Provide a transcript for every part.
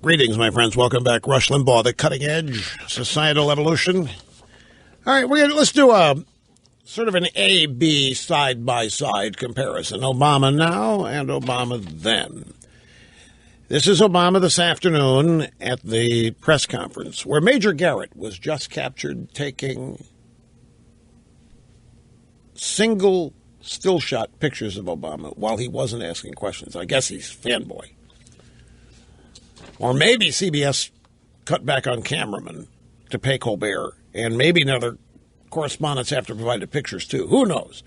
Greetings, my friends. Welcome back. Rush Limbaugh, The Cutting Edge, Societal Evolution. All right, let's do a sort of an A-B side-by-side comparison. Obama now and Obama then. This is Obama this afternoon at the press conference where Major Garrett was just captured taking single still shot pictures of Obama while he wasn't asking questions. I guess he's fanboy. Or maybe CBS cut back on cameramen to pay Colbert, and maybe another correspondents have to provide the pictures too. Who knows?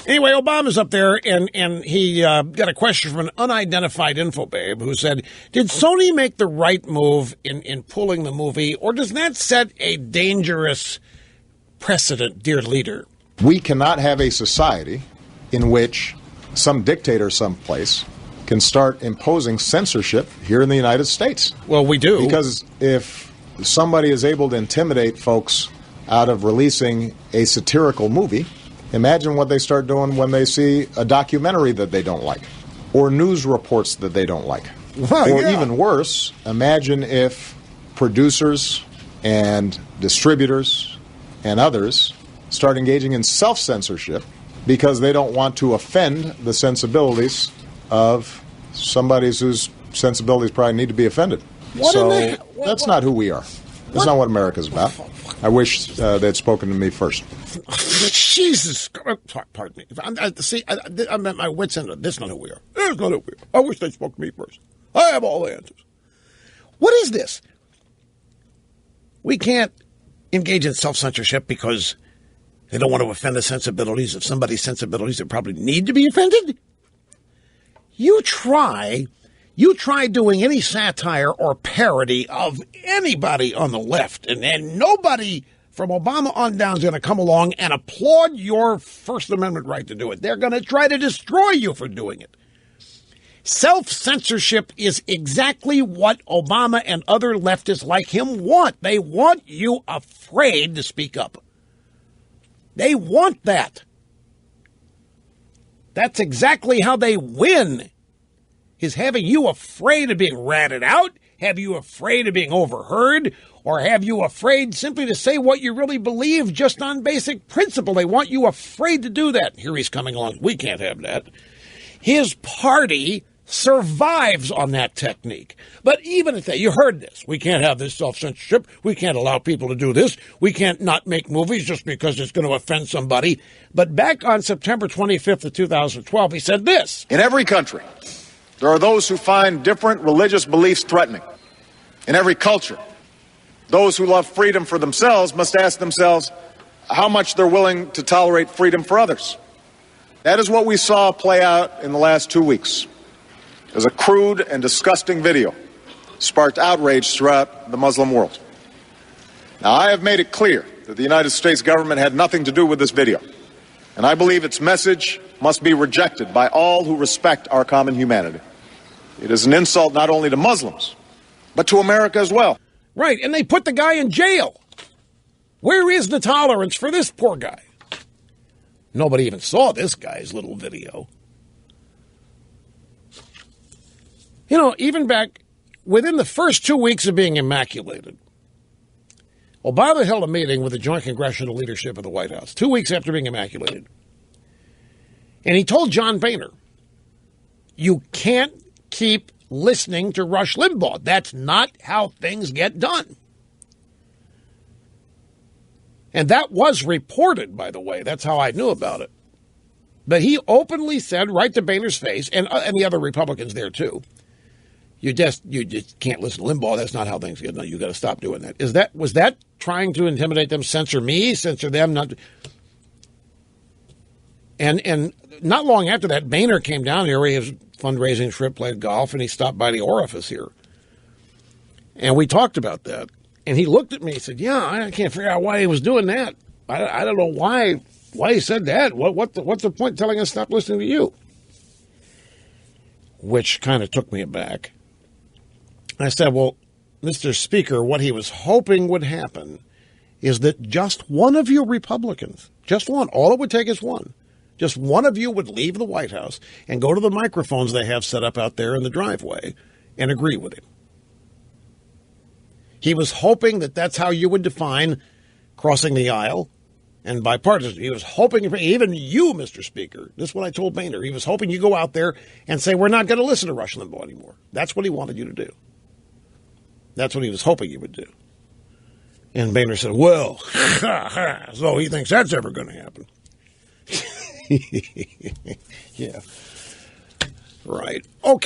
Anyway, Obama's up there, and he got a question from an unidentified infobabe who said, did Sony make the right move in pulling the movie, or does that set a dangerous precedent, dear leader? We cannot have a society in which some dictator someplace can start imposing censorship here in the United States. Well, we do. Because if somebody is able to intimidate folks out of releasing a satirical movie, imagine what they start doing when they see a documentary that they don't like, or news reports that they don't like. Well, or even worse, imagine if producers and distributors and others start engaging in self-censorship because they don't want to offend the sensibilities of somebody whose sensibilities probably need to be offended. That's not who we are. That's not what America's about. I wish they'd spoken to me first. Jesus, pardon me. I'm at my wit's end. That's not who we are. That's not who we are. I wish they spoke to me first. I have all the answers. What is this? We can't engage in self-censorship because they don't want to offend the sensibilities of somebody's sensibilities that probably need to be offended? You try doing any satire or parody of anybody on the left, and nobody from Obama on down is going to come along and applaud your First Amendment right to do it. They're going to try to destroy you for doing it. Self-censorship is exactly what Obama and other leftists like him want. They want you afraid to speak up. They want that. That's exactly how they win, is having you afraid of being ratted out, have you afraid of being overheard, or have you afraid simply to say what you really believe just on basic principle. They want you afraid to do that. Here he's coming along. We can't have that. His party survives on that technique. But even if you heard this, we can't have this self-censorship. We can't allow people to do this. We can't not make movies just because it's going to offend somebody. But back on September 25th of 2012, he said this. In every country, there are those who find different religious beliefs threatening. In every culture, those who love freedom for themselves must ask themselves how much they're willing to tolerate freedom for others. That is what we saw play out in the last 2 weeks. As a crude and disgusting video sparked outrage throughout the Muslim world. Now, I have made it clear that the United States government had nothing to do with this video, and I believe its message must be rejected by all who respect our common humanity. It is an insult not only to Muslims, but to America as well. Right, and they put the guy in jail. Where is the tolerance for this poor guy? Nobody even saw this guy's little video. You know, even back within the first 2 weeks of being immaculated, Obama held a meeting with the Joint Congressional Leadership of the White House 2 weeks after being immaculated. And he told John Boehner, you can't keep listening to Rush Limbaugh. That's not how things get done. And that was reported, by the way. That's how I knew about it. But he openly said right to Boehner's face, and the other Republicans there too, you just can't listen to Limbaugh. That's not how things get done. You got to stop doing that. Was that trying to intimidate them? Censor me? Censor them? Not. And not long after that, Boehner came down here. He was fundraising trip, played golf, and he stopped by the orifice here. And we talked about that. And he looked at me and said, "Yeah, I can't figure out why he was doing that. I don't know why he said that. What's the point telling us stop listening to you?" Which kind of took me aback. I said, well, Mr. Speaker, what he was hoping would happen is that just one of you Republicans, just one, all it would take is one, just one of you would leave the White House and go to the microphones they have set up out there in the driveway and agree with him. He was hoping that that's how you would define crossing the aisle and bipartisan. He was hoping, even you, Mr. Speaker, this is what I told Boehner, he was hoping you go out there and say, we're not going to listen to Rush Limbaugh anymore. That's what he wanted you to do. That's what he was hoping you would do. And Boehner said, well, so he thinks that's ever going to happen. Yeah. Right. Okay.